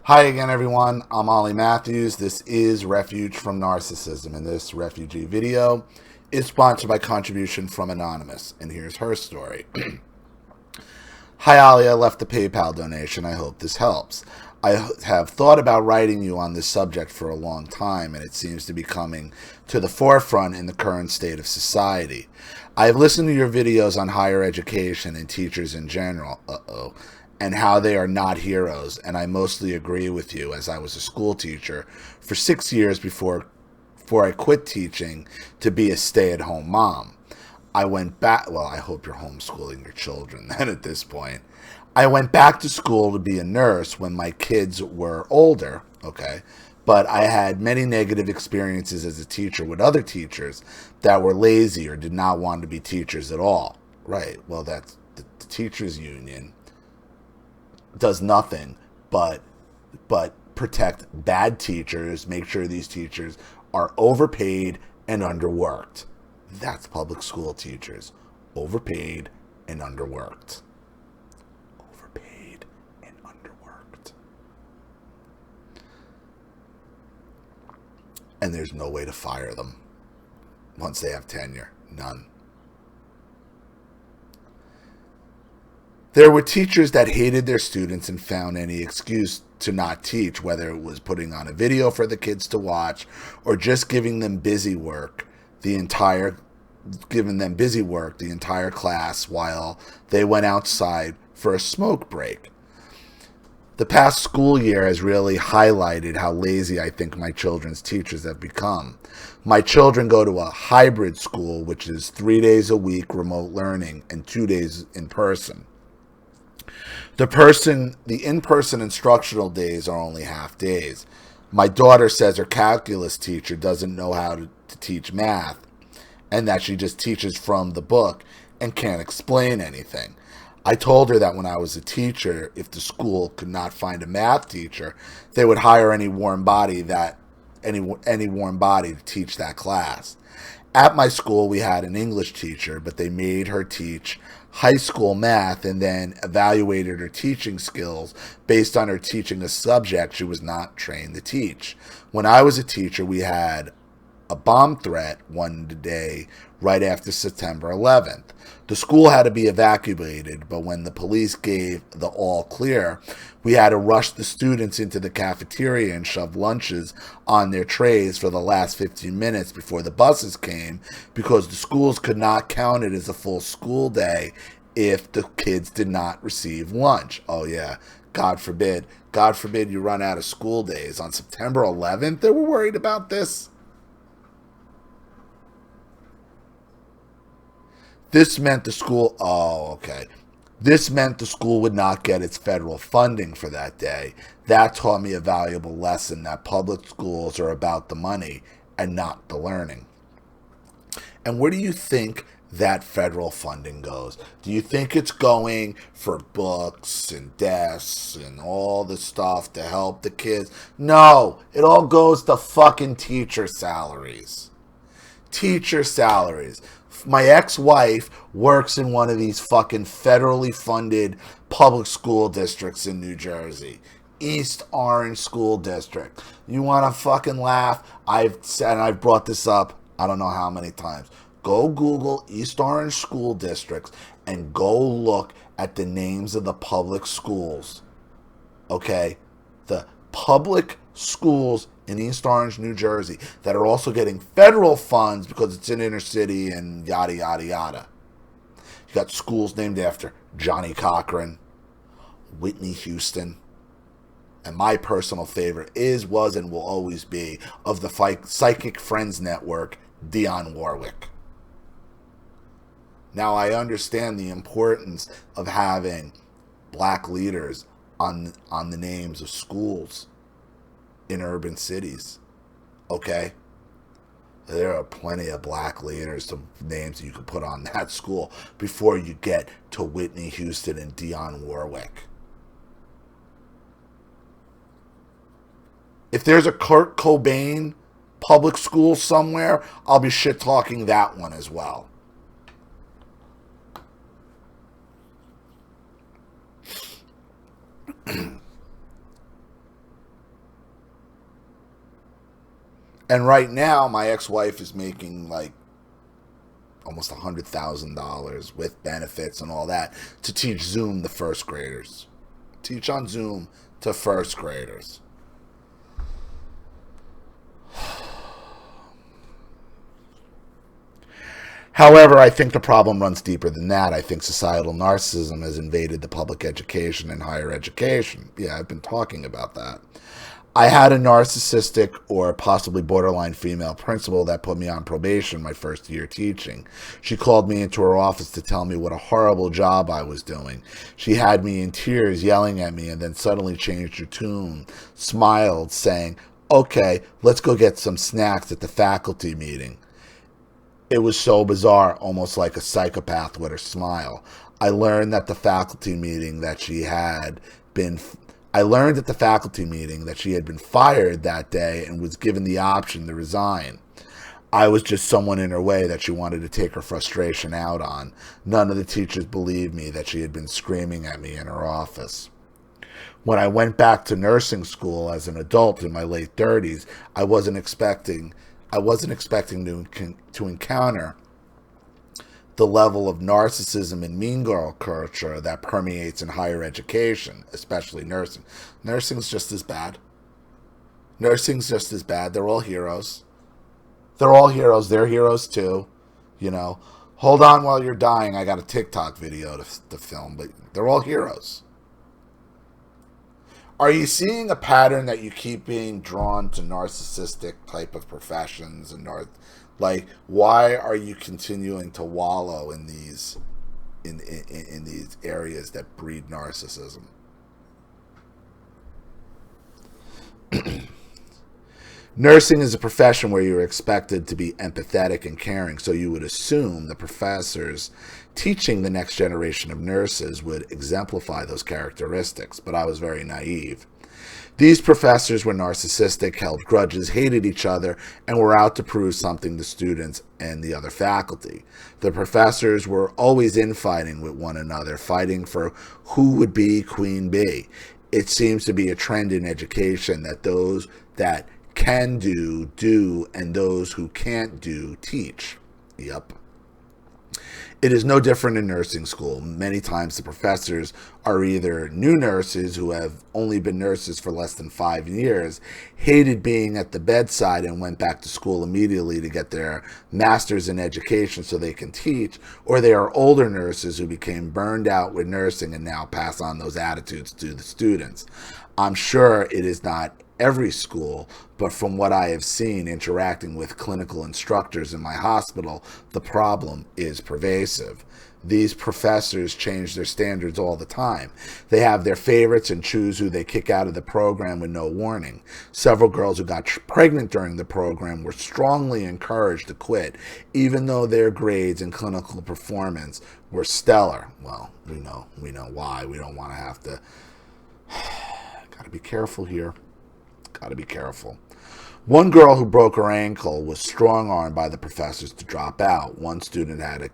Hi again, everyone. I'm Ollie Matthews. This is Refuge from Narcissism, and this refugee video is sponsored by contribution from Anonymous, and here's her story. Hi, Ollie. I left a PayPal donation. I hope this helps. I have thought about writing you on this subject for a long time, and it seems to be coming to the forefront in the current state of society. I have listened to your videos on higher education and teachers in general. And how they are not heroes, and I mostly agree with you, as I was a school teacher for 6 years before I quit teaching to be a stay-at-home mom. I went back, well, I hope you're homeschooling your children then at this point. I went back to school to be a nurse when my kids were older, okay? But I had many negative experiences as a teacher with other teachers that were lazy or did not want to be teachers at all. Right, well, that's the teachers union does nothing but protect bad teachers, make sure these teachers are overpaid and underworked. That's public school teachers. Overpaid and underworked. Overpaid and underworked. And there's no way to fire them once they have tenure. None. There were teachers that hated their students and found any excuse to not teach, whether it was putting on a video for the kids to watch or just giving them busy work the entire class while they went outside for a smoke break. The past school year has really highlighted how lazy I think my children's teachers have become. My children go to a hybrid school, which is 3 days a week remote learning and 2 days in person. The in-person instructional days are only half days. My daughter says her calculus teacher doesn't know how to teach math and that she just teaches from the book and can't explain anything. I told her that when I was a teacher, if the school could not find a math teacher, they would hire any warm body to teach that class. At my school, we had an English teacher, but they made her teach high school math and then evaluated her teaching skills based on her teaching a subject she was not trained to teach. When I was a teacher, we had a bomb threat one day right after September 11th. The school had to be evacuated, but when the police gave the all clear, we had to rush the students into the cafeteria and shove lunches on their trays for the last 15 minutes before the buses came, because the schools could not count it as a full school day if the kids did not receive lunch. Oh yeah, God forbid you run out of school days. On September 11th, they were worried about this. This meant the school would not get its federal funding for that day. That taught me a valuable lesson that public schools are about the money and not the learning. And where do you think that federal funding goes? Do you think it's going for books and desks and all the stuff to help the kids? No, it all goes to fucking teacher salaries. Teacher salaries. My ex-wife works in one of these fucking federally funded public school districts in New Jersey. East Orange School District. You want to fucking laugh? I've brought this up I don't know how many times. Go Google East Orange School Districts and go look at the names of the public schools. Okay? The public schools in East Orange, New Jersey, that are also getting federal funds because it's in inner city and yada, yada, yada. You got schools named after Johnny Cochran, Whitney Houston, and my personal favorite is, was, and will always be, of the Psychic Friends Network, Dionne Warwick. Now, I understand the importance of having black leaders on the names of schools in urban cities. Okay? There are plenty of black leaders, some names you can put on that school before you get to Whitney Houston and Dionne Warwick. If there's a Kurt Cobain public school somewhere, I'll be shit talking that one as well. And right now, my ex-wife is making like almost $100,000 with benefits and all that to teach Zoom to first graders. Teach on Zoom to first graders. However, I think the problem runs deeper than that. I think societal narcissism has invaded the public education and higher education. Yeah, I've been talking about that. I had a narcissistic or possibly borderline female principal that put me on probation my first year teaching. She called me into her office to tell me what a horrible job I was doing. She had me in tears yelling at me and then suddenly changed her tune, smiled, saying, "Okay, let's go get some snacks at the faculty meeting." It was so bizarre, almost like a psychopath with her smile. I learned at the faculty meeting that she had been fired that day and was given the option to resign. I was just someone in her way that she wanted to take her frustration out on. None of the teachers believed me that she had been screaming at me in her office. When I went back to nursing school as an adult in my late 30s, I wasn't expecting to encounter the level of narcissism and mean girl culture that permeates in higher education, especially nursing. Nursing's just as bad. They're all heroes. They're heroes too. You know, hold on while you're dying. I got a TikTok video to film, but they're all heroes. Are you seeing a pattern that you keep being drawn to narcissistic type of professions and like why are you continuing to wallow in these in these areas that breed narcissism? Nursing is a profession where you're expected to be empathetic and caring, so you would assume the professors teaching the next generation of nurses would exemplify those characteristics, but I was very naive. These professors were narcissistic, held grudges, hated each other, and were out to prove something to students and the other faculty. The professors were always infighting with one another, fighting for who would be queen bee. It seems to be a trend in education that those that can do, and those who can't do, teach. Yep. It is no different in nursing school. Many times the professors are either new nurses who have only been nurses for less than 5 years, hated being at the bedside and went back to school immediately to get their master's in education so they can teach, or they are older nurses who became burned out with nursing and now pass on those attitudes to the students. I'm sure it is not every school, but from what I have seen interacting with clinical instructors in my hospital, the problem is pervasive. These professors change their standards all the time. They have their favorites and choose who they kick out of the program with no warning. Several girls who got pregnant during the program were strongly encouraged to quit, even though their grades and clinical performance were stellar. Well, we know why. We don't want to have to. Gotta be careful here. Got to be careful. One girl who broke her ankle was strong-armed by the professors to drop out. One student had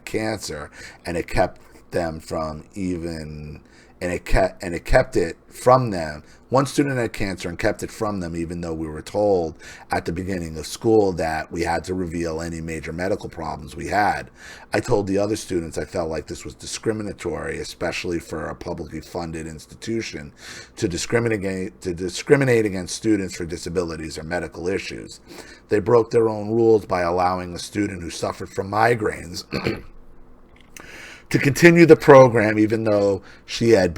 cancer, and it kept them from even, and it kept it from them. One student had cancer and kept it from them, even though we were told at the beginning of school that we had to reveal any major medical problems we had. I told the other students I felt like this was discriminatory, especially for a publicly funded institution, to discriminate against students for disabilities or medical issues. They broke their own rules by allowing a student who suffered from migraines to continue the program, even though she had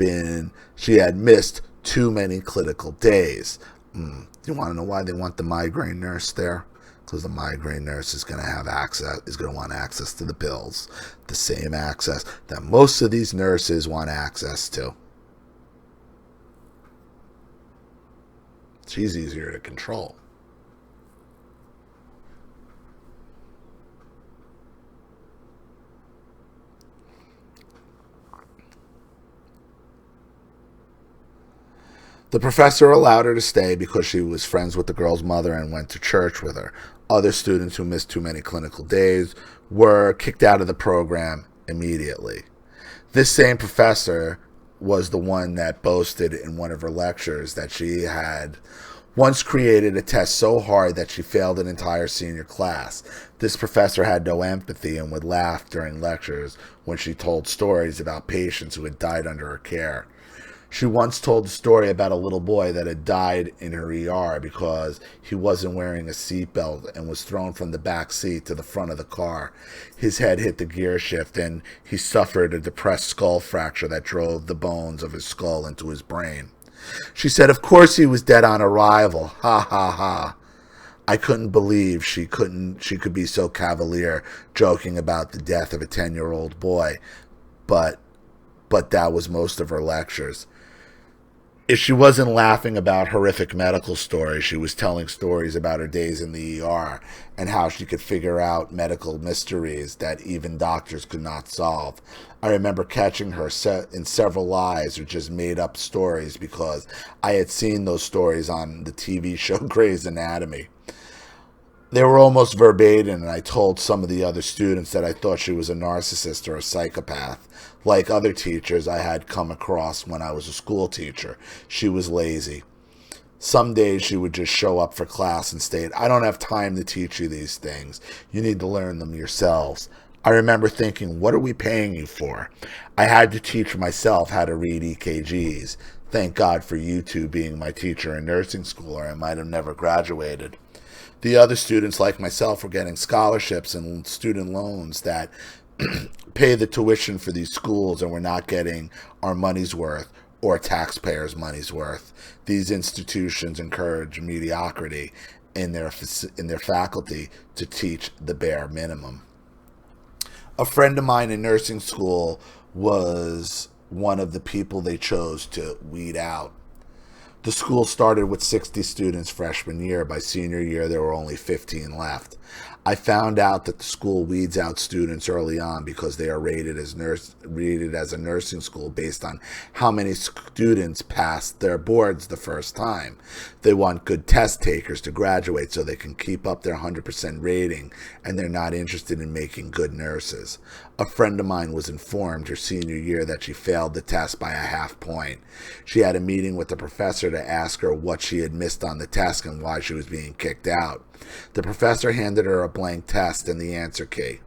missed too many clinical days. You want to know why they want the migraine nurse there? Because the migraine nurse is going to want access to the pills, the same access that most of these nurses want access to. She's easier to control. The professor allowed her to stay because she was friends with the girl's mother and went to church with her. Other students who missed too many clinical days were kicked out of the program immediately. This same professor was the one that boasted in one of her lectures that she had Once created a test so hard that she failed an entire senior class. This professor had no empathy and would laugh during lectures when she told stories about patients who had died under her care. She once told a story about a little boy that had died in her ER because he wasn't wearing a seatbelt and was thrown from the back seat to the front of the car. His head hit the gear shift and he suffered a depressed skull fracture that drove the bones of his skull into his brain. She said, of course he was dead on arrival. Ha ha ha. I couldn't believe she could be so cavalier, joking about the death of a 10-year-old boy. But that was most of her lectures. If she wasn't laughing about horrific medical stories, she was telling stories about her days in the ER and how she could figure out medical mysteries that even doctors could not solve. I remember catching her in several lies or just made up stories because I had seen those stories on the TV show Grey's Anatomy. They were almost verbatim, and I told some of the other students that I thought she was a narcissist or a psychopath. Like other teachers I had come across when I was a school teacher, she was lazy. Some days she would just show up for class and state, I don't have time to teach you these things. You need to learn them yourselves. I remember thinking, what are we paying you for? I had to teach myself how to read EKGs. Thank God for you two being my teacher in nursing school, or I might have never graduated. The other students, like myself, were getting scholarships and student loans that pay the tuition for these schools, and we're not getting our money's worth or taxpayers' money's worth. These institutions encourage mediocrity in their faculty to teach the bare minimum. A friend of mine in nursing school was one of the people they chose to weed out. The school started with 60 students freshman year. By senior year, there were only 15 left. I found out that the school weeds out students early on because they are rated as a nursing school based on how many students passed their boards the first time. They want good test takers to graduate so they can keep up their 100% rating, and they're not interested in making good nurses. A friend of mine was informed her senior year that she failed the test by a half point. She had a meeting with the professor to ask her what she had missed on the test and why she was being kicked out. The professor handed her a blank test and the answer key.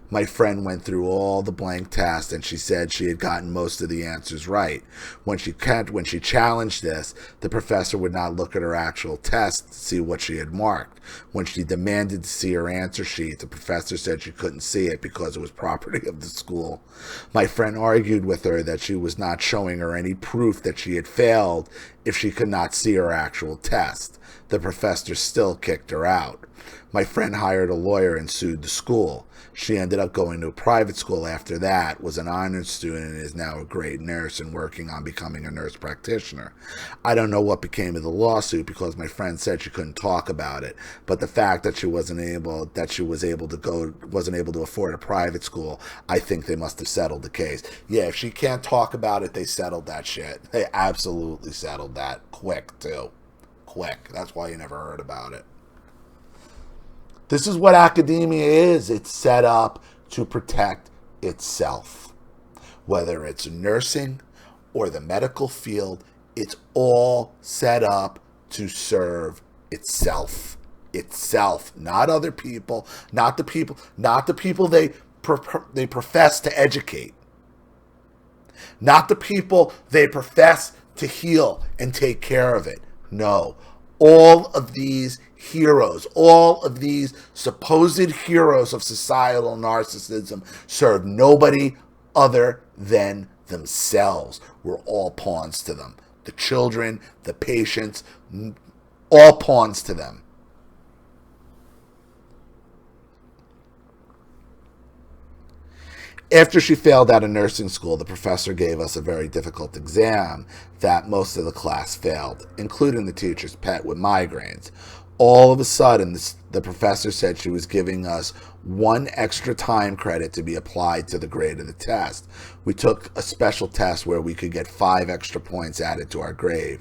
My friend went through all the blank tests and she said she had gotten most of the answers right. When she challenged this, the professor would not look at her actual test to see what she had marked. When she demanded to see her answer sheet, the professor said she couldn't see it because it was property of the school. My friend argued with her that she was not showing her any proof that she had failed if she could not see her actual test. The professor still kicked her out. My friend hired a lawyer and sued the school. She ended up going to a private school after that, was an honors student, and is now a great nurse and working on becoming a nurse practitioner. I don't know what became of the lawsuit because my friend said she couldn't talk about it, but the fact that she wasn't able to afford a private school, I think they must have settled the case. Yeah, if she can't talk about it, they settled that shit. They absolutely settled that quick too. Quick. That's why you never heard about it. This is what academia is. It's set up to protect itself. Whether it's nursing or the medical field, it's all set up to serve itself. Itself, not other people, not the people they profess to educate. Not the people they profess to heal and take care of it. No. All of these heroes, all of these supposed heroes of societal narcissism serve nobody other than themselves. We're all pawns to them. The children, the patients, all pawns to them. After she failed out of nursing school, the professor gave us a very difficult exam that most of the class failed, including the teacher's pet with migraines. All of a sudden, the professor said she was giving us 1 extra time credit to be applied to the grade of the test. We took a special test where we could get 5 extra points added to our grade.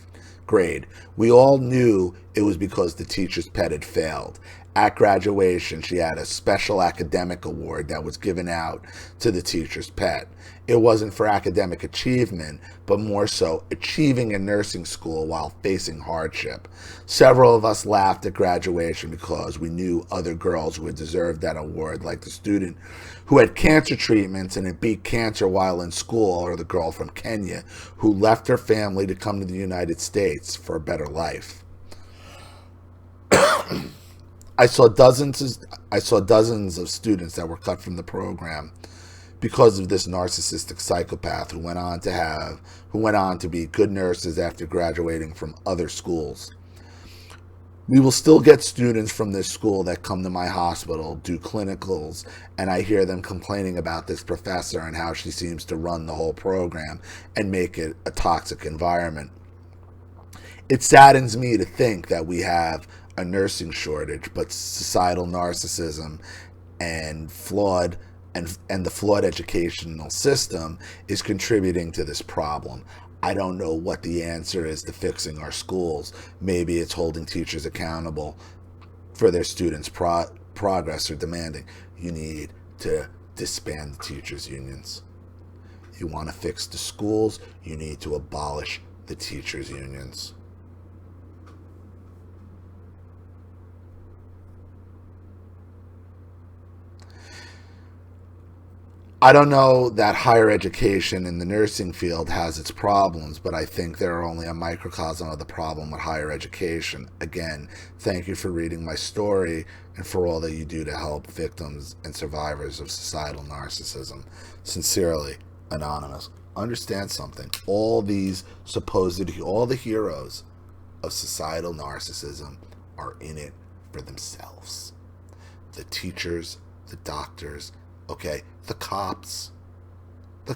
We all knew it was because the teacher's pet had failed. At graduation, she had a special academic award that was given out to the teacher's pet. It wasn't for academic achievement, but more so achieving in nursing school while facing hardship. Several of us laughed at graduation because we knew other girls who had deserved that award, like the student who had cancer treatments and had beat cancer while in school, or the girl from Kenya who left her family to come to the United States for a better life. I saw dozens of students that were cut from the program because of this narcissistic psychopath who went on to be good nurses after graduating from other schools. We will still get students from this school that come to my hospital, do clinicals, and I hear them complaining about this professor and how she seems to run the whole program and make it a toxic environment. It saddens me to think that we have a nursing shortage, but societal narcissism and the flawed educational system is contributing to this problem. I don't know what the answer is to fixing our schools. Maybe it's holding teachers accountable for their students' progress, or demanding you need to disband the teachers' unions. You want to fix the schools, you need to abolish the teachers' unions. I don't know that higher education in the nursing field has its problems, but I think they're only a microcosm of the problem with higher education. Again, thank you for reading my story and for all that you do to help victims and survivors of societal narcissism. Sincerely, Anonymous. Understand something. All the heroes of societal narcissism are in it for themselves. The teachers, the doctors, okay, the cops, the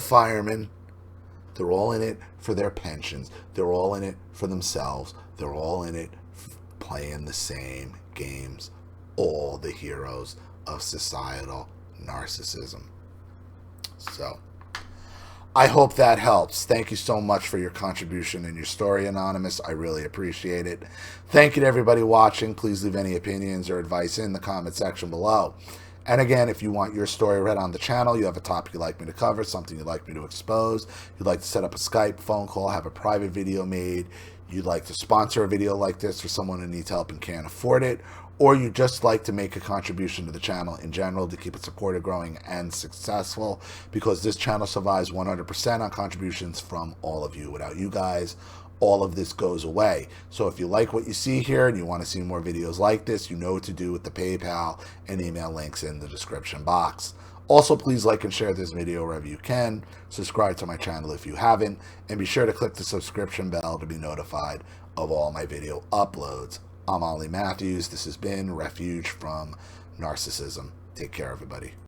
firemen, they're all in it for their pensions. They're all in it for themselves. They're all in it playing the same games. All the heroes of societal narcissism. So, I hope that helps. Thank you so much for your contribution and your story, Anonymous. I really appreciate it. Thank you to everybody watching. Please leave any opinions or advice in the comment section below. And again, if you want your story read on the channel, you have a topic you'd like me to cover, something you'd like me to expose, you'd like to set up a Skype phone call, have a private video made, you'd like to sponsor a video like this for someone who needs help and can't afford it, or you just like to make a contribution to the channel in general to keep it supported, growing, and successful, because this channel survives 100% on contributions from all of you. Without you guys, all of this goes away. So if you like what you see here and you want to see more videos like this, you know what to do with the PayPal and email links in the description box. Also, please like and share this video wherever you can. Subscribe to my channel if you haven't, and be sure to click the subscription bell to be notified of all my video uploads. I'm Ollie Matthews. This has been Refuge from Narcissism. Take care, everybody.